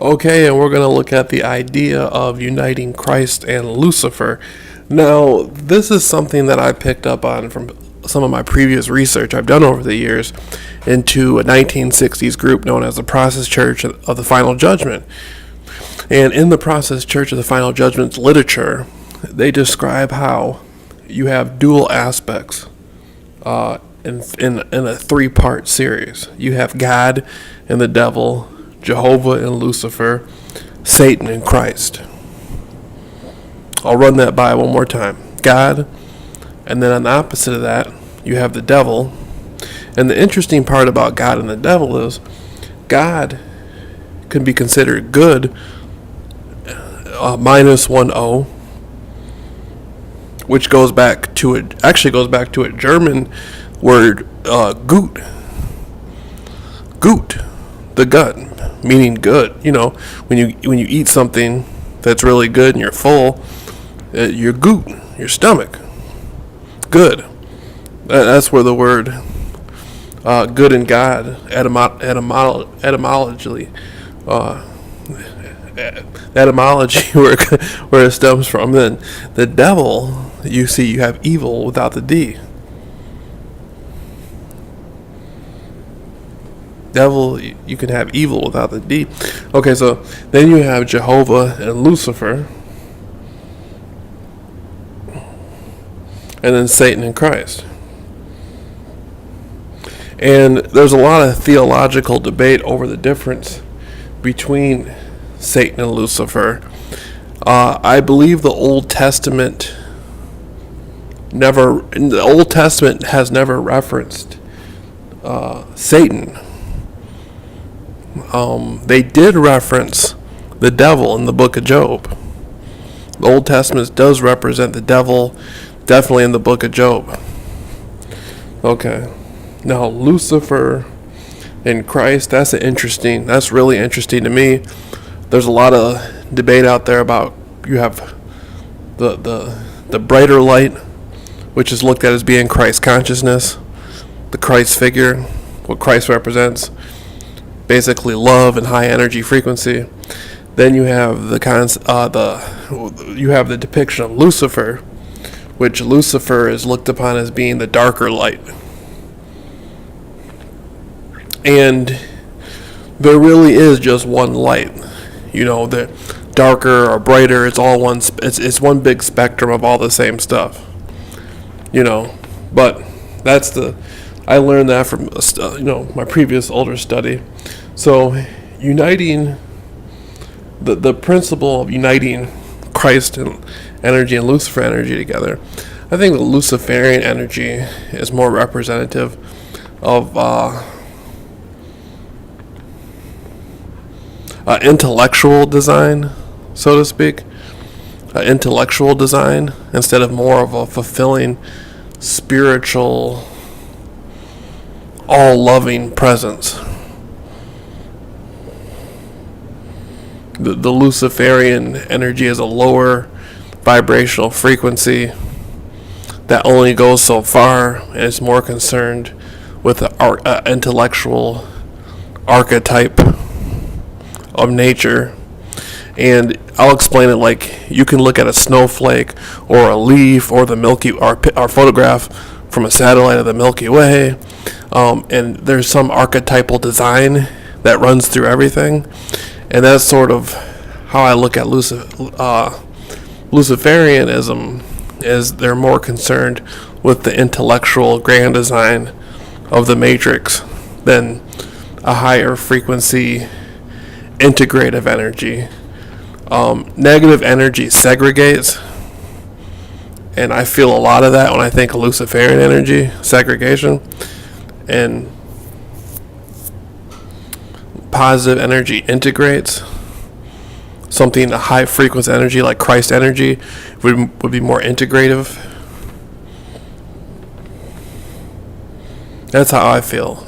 Okay, and we're going to look at the idea of uniting Christ and Lucifer. Now, this is something that I picked up on from some of my previous research I've done over the years into a 1960s group known as the Process Church of the Final Judgment. And in the Process Church of the Final Judgment's literature, they describe how you have dual aspects in a three-part series. You have God and the devil, Jehovah and Lucifer, Satan and Christ. I'll run that by one more time. God, and then on the opposite of that, you have the devil. And the interesting part about God and the devil is God can be considered good, minus one O, which goes back to a German word, gut. Gut, the gut, meaning good. You know, when you eat something that's really good and you're full, your gut, your stomach, good. That's where the word good and God etymologically where it stems from. Then the devil, you have evil without the D. Devil, you can have evil without the D. Okay, so then you have Jehovah and Lucifer, and then Satan and Christ. And there's a lot of theological debate over the difference between Satan and Lucifer. I believe the Old Testament has never referenced Satan. They did reference the devil in the book of Job. The Old Testament does represent the devil, definitely in the book of Job. Okay. Now, Lucifer and Christ, that's really interesting to me. There's a lot of debate out there about, you have the brighter light, which is looked at as being Christ consciousness, the Christ figure, what Christ represents, basically love and high energy frequency. Then you have the depiction of Lucifer, which Lucifer is looked upon as being the darker light. And there really is just one light. You know, the darker or brighter, it's all one. It's one big spectrum of all the same stuff. You know, but I learned that from my previous older study. So uniting the principle of uniting Christ and energy and Lucifer energy together, I think the Luciferian energy is more representative of intellectual design, so to speak. Intellectual design instead of more of a fulfilling spiritual, all-loving presence. The Luciferian energy is a lower vibrational frequency that only goes so far, and is more concerned with the intellectual archetype of nature. And I'll explain it like you can look at a snowflake or a leaf or the or photograph from a satellite of the Milky Way, and there's some archetypal design that runs through everything. And that's sort of how I look at Luciferianism, is they're more concerned with the intellectual grand design of the matrix than a higher frequency integrative energy. Negative energy segregates, and I feel a lot of that when I think of Luciferian energy, segregation. And positive energy integrates. Something, a high frequency energy like Christ energy would be more integrative. That's how I feel.